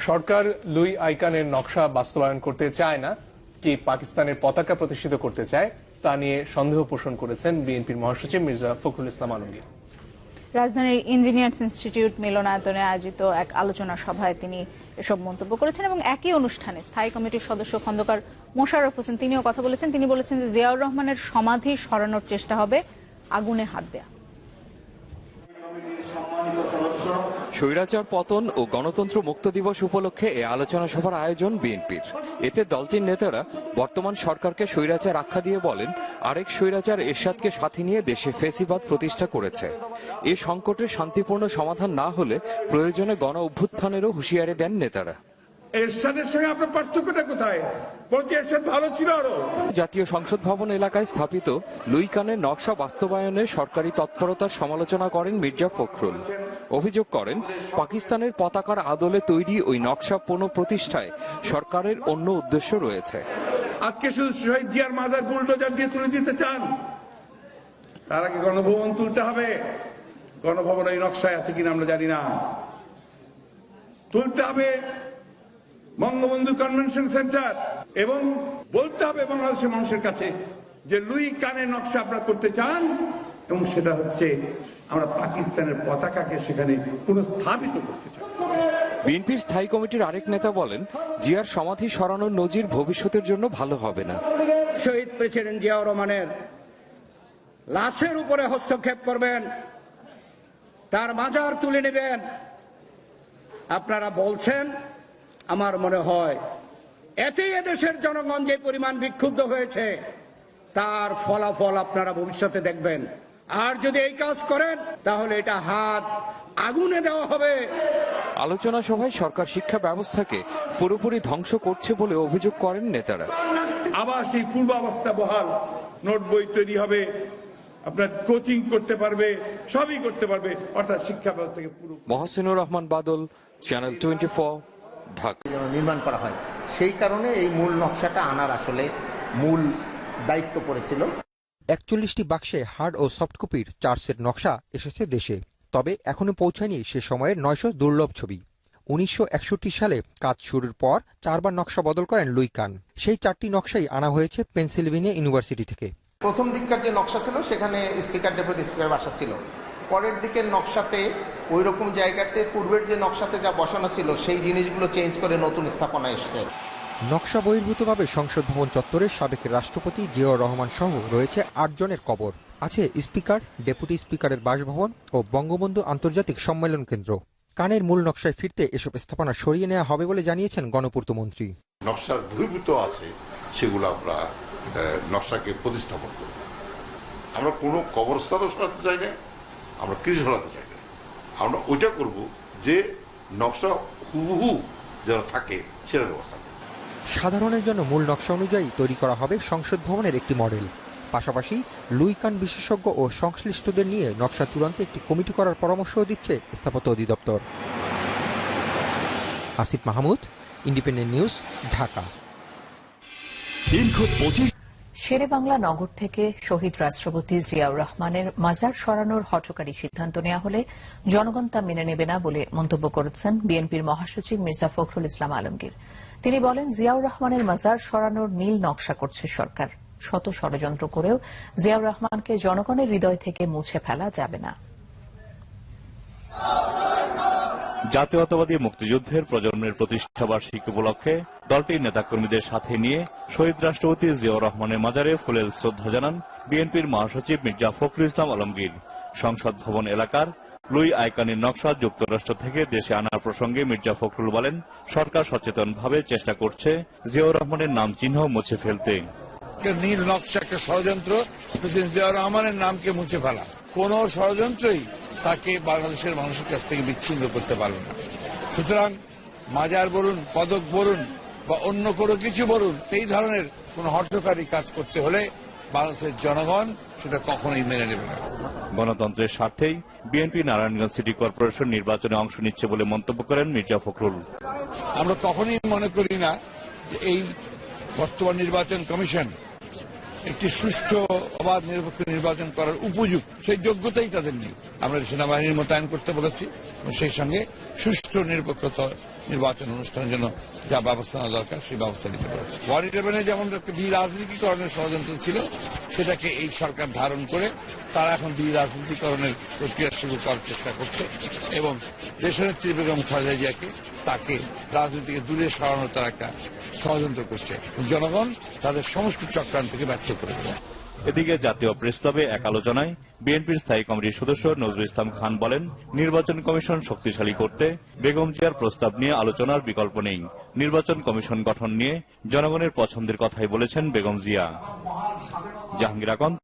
সরকার Luis আইকানের নকশা বাস্তবায়ন করতে চায় না, কি পাকিস্তানের পতাকা প্রতিষ্ঠিত করতে চায় তা নিয়ে সন্দেহ পোষণ করেছেন বিএনপির মহাসচিব মির্জা ফখরুল ইসলাম আলমগীর। রাজধানীর ইঞ্জিনিয়ার্স ইনস্টিটিউট মিলনায়তনে আয়োজিত এক আলোচনা সভায় তিনি এসব মন্তব্য করেছেন এবং একই অনুষ্ঠানে স্থায়ী কমিটির সদস্য খন্দকার মোশাররফ হোসেন তিনিও কথা বলেছেন। তিনি বলেছেন যে জিয়াউর রহমানের সমাধি সরানোর চেষ্টা হবে আগুনে হাত দেয়া। স্বৈরাচার পতন ও গণতন্ত্র মুক্ত দিবস উপলক্ষে এ আলোচনা সভার আয়োজন বিএনপির। এতে দলটির নেতারা বর্তমান সরকারকে স্বৈরাচার আখ্যা দিয়ে বলেন, আরেক স্বৈরাচার এরশাদকে সাথে নিয়ে দেশে ফ্যাসিবাদ প্রতিষ্ঠা করেছে। এ সংকটের শান্তিপূর্ণ সমাধান না হলে প্রয়োজনে গণ অভ্যুত্থানেরও হুঁশিয়ারি দেন নেতারা। এরশাদের সঙ্গে আপনার পার্থক্যটা কোথায়? বলতে এরশাদ ভালো ছিল আরো। জাতীয় সংসদ ভবন এলাকায় স্থাপিত লুই কানের নকশা বাস্তবায়নে সরকারি তৎপরতার সমালোচনা করেন মির্জা ফখরুল। অভিযোগ করেন, পাকিস্তানের পতাকার আদলে তৈরি ওই নকশা পুনঃপ্রতিষ্ঠায় সরকারের অন্য উদ্দেশ্য রয়েছে। আজকে শুধু শহীদ জিয়ার মাজার বুলডোজার দিয়ে তুলে দিতে চান, তার আগে গণভবন তুলতে হবে। গণভবন ওই নকশায় আছে কিনা আমরা জানি না। তুলতে হবে বঙ্গবন্ধু কনভেনশন সেন্টার এবং বলতে হবে বাংলাদেশের মানুষের কাছে যে লুই কানের নকশা আপনারা করতে চান, এবং সেটা হচ্ছে আমরা পাকিস্তানের পতাকাকে সেখানে পুনঃস্থাপিত করতে চাই। বিএনপির স্থায়ী কমিটির আরেক নেতা বলেন, জিয়ার সমাধি সরানোর নজির ভবিষ্যতের জন্য ভালো হবে না। শহীদ প্রেসিডেন্ট জিয়াউর রহমানের লাশের উপরে হস্তক্ষেপ করবেন, তার মাজার তুলে নেবেন। আপনারা বলছেন, আমার মনে হয় এতেই এদেশের জনগণ যে পরিমাণ বিক্ষুব্ধ হয়েছে তার ফলাফল আপনারা ভবিষ্যতে দেখবেন। আর যদি এই কাজ করেন তাহলে এটা হাত আগুনে দেওয়া হবে। আলোচনা সভায় সরকার শিক্ষা ব্যবস্থাকে পুরোপুরি ধ্বংস করছে বলে অভিযোগ করেন নেতারা। আবার সেই পূর্বাবস্থা বহাল, নোট বই তৈরি হবে, আপনার কোচিং করতে পারবে, সবই করতে পারবে, অর্থাৎ শিক্ষা ব্যবস্থাকে পুরো। মহসিনুর রহমান বাদল, চ্যানেল 24, ঢাকা। নির্মাণ করা হয়, সেই কারণে এই মূল নকশাটা আনার আসলে মূল দায়িত্ব পড়েছিল। ৪১টি বাক্সে হার্ড ও সফট কপির 4 সেট নকশা এসেছে দেশে, তবে এখনো পৌঁছায়নি সে সময়ের 900 দুর্লভ ছবি। 1961 সালে কাজ শুরুর পর 4 বার নকশা বদল করেন লুই কান। সেই 4টি নকশাই আনা হয়েছে পেনসিলভেনিয়া ইউনিভার্সিটি থেকে। প্রথম দিককার যে নকশা ছিল সেখানে স্পিকার ডেপুটি স্পিকার বাসা ছিল। পরের দিকের নকশাতে ওই রকম জায়গাতে পূর্বের যে নকশাতে যা বসানো ছিল সেই জিনিসগুলো চেঞ্জ করে নতুন স্থাপনা এসেছে। নকশা বহির্ভূতভাবে সংসদ ভবন চত্বরে সাবেক রাষ্ট্রপতি জিয়াউর রহমান সহ রয়েছে 8 জনের কবর। আছে স্পিকার, ডেপুটি স্পিকারের বাসভবন ও বঙ্গবন্ধু আন্তর্জাতিক সম্মেলন কেন্দ্র। কানের মূল নকশায় ফিরতে এসব স্থাপনা সরিয়ে নেওয়া হবে বলে জানিয়েছেন গণপূর্ত মন্ত্রী। নকশার বহির্ভূত আছে সেগুলো আমরা নকশাকে প্রতিস্থাপন করব। আমরা কোনো কবরস্থানও সরাতে চাই না, আমরা কিছু সরাতে চাই না। আমরা ওইটা করব যে নকশা হুবহু যেন থাকে সেটা ব্যবস্থা। সাধারণের জন্য মূল নকশা অনুযায়ী তৈরি করা হবে সংসদ ভবনের একটি মডেল। পাশাপাশি লুই কান বিশেষজ্ঞ ও সংশ্লিষ্টদের নিয়ে নকশা চূড়ান্তে একটি কমিটি করার পরামর্শও দিচ্ছে স্থাপত্য অধিদপ্তর। Asif Mahmud, Independent News, Dhaka. শেরেবাংলা নগর থেকে শহীদ রাষ্ট্রপতি জিয়াউর রহমানের মাজার সরানোর হঠকারী সিদ্ধান্ত নেওয়া হলে জনগণ তা মেনে নেবে না বলে মন্তব্য করেছেন বিএনপির মহাসচিব মির্জা ফখরুল ইসলাম আলমগীর। তিনি বলেন, জিয়াউর রহমানের মাজার সরানোর নীল নকশা করছে সরকার। শত ষড়যন্ত্র করেও জিয়াউর রহমানকে জনগণের হৃদয় থেকে মুছে ফেলা যাবে না। জাতীয়তাবাদী মুক্তিযুদ্ধের প্রজন্মের প্রতিষ্ঠাবার্ষিকী উপলক্ষে দলটির নেতাকর্মীদের সাথে নিয়ে শহীদ রাষ্ট্রপতি জিয়াউর রহমানের মাজারে ফুলেল শ্রদ্ধা জানান বিএনপির মহাসচিব মির্জা ফখরুল ইসলাম আলমগীর। সংসদ ভবন এলাকার লুই আইকানের নকশা যুক্তরাষ্ট্র থেকে দেশে আনার প্রসঙ্গে মির্জা ফখরুল বলেন, সরকার সচেতনভাবে চেষ্টা করছে জিয়াউর রহমানের নাম চিহ্ন মুছে ফেলতে। নীল নকশা একটা ষড়যন্ত্র, প্রেসিডেন্ট জিয়াউর রহমানের নামকে মুছে ফেলা। কোন ষড়যন্ত্রই তাকে বাংলাদেশের মানুষের কাছ থেকে বিচ্ছিন্ন করতে পারবে না। সুতরাং মাজার বলুন, পদক বলুন বা অন্য কোনো কিছু বলুন, এই ধরনের কোন হঠকারী কাজ করতে হলে বাংলাদেশের জনগণ সেটা কখনোই মেনে নেবে না। গণতন্ত্রের স্বার্থেই বিএনপি নারায়ণগঞ্জ সিটি কর্পোরেশন নির্বাচনে অংশ নিচ্ছে বলে মন্তব্য করেন মির্জা ফখরুল। আমরা কখনোই মনে করি না যে এই বর্তমান নির্বাচন কমিশন একটি সুষ্ঠু অবাধ নিরপেক্ষ নির্বাচন করার উপযুক্ত, সেই যোগ্যতাই তাদের নেই। আমরা সেনাবাহিনীর মোতায়েন করতে বলেছি এবং সেই সঙ্গে সুষ্ঠু নিরপেক্ষ নির্বাচন অনুষ্ঠানের জন্য যা ব্যবস্থা নেওয়া দরকার সেই ব্যবস্থা নিতে পেরেছে। 111 যেমন একটা রাজনীতিকরণের ষড়যন্ত্র ছিল, সেটাকে এই সরকার ধারণ করে তারা এখন রাজনীতিকরণের প্রক্রিয়া শুরু করার চেষ্টা করছে এবং দেশনেত্রী বেগম খালেদা জিয়াকে তাকে রাজনীতি থেকে দূরে সরানোর তারা একটা ষড়যন্ত্র করছে। জনগণ তাদের সমস্ত চক্রান্তকে ব্যর্থ করে দেবে। এদিকে জাতীয় প্রেস ক্লাবে এক আলোচনায় বিএনপির স্থায়ী কমিটির সদস্য নজরুল ইসলাম খান বলেন, নির্বাচন কমিশন শক্তিশালী করতে বেগম জিয়ার প্রস্তাব নিয়ে আলোচনার বিকল্প নেই। নির্বাচন কমিশন গঠন নিয়ে জনগণের পছন্দের কথাই বলেছেন বেগম জিয়া। জাহাঙ্গীর আকন্দ।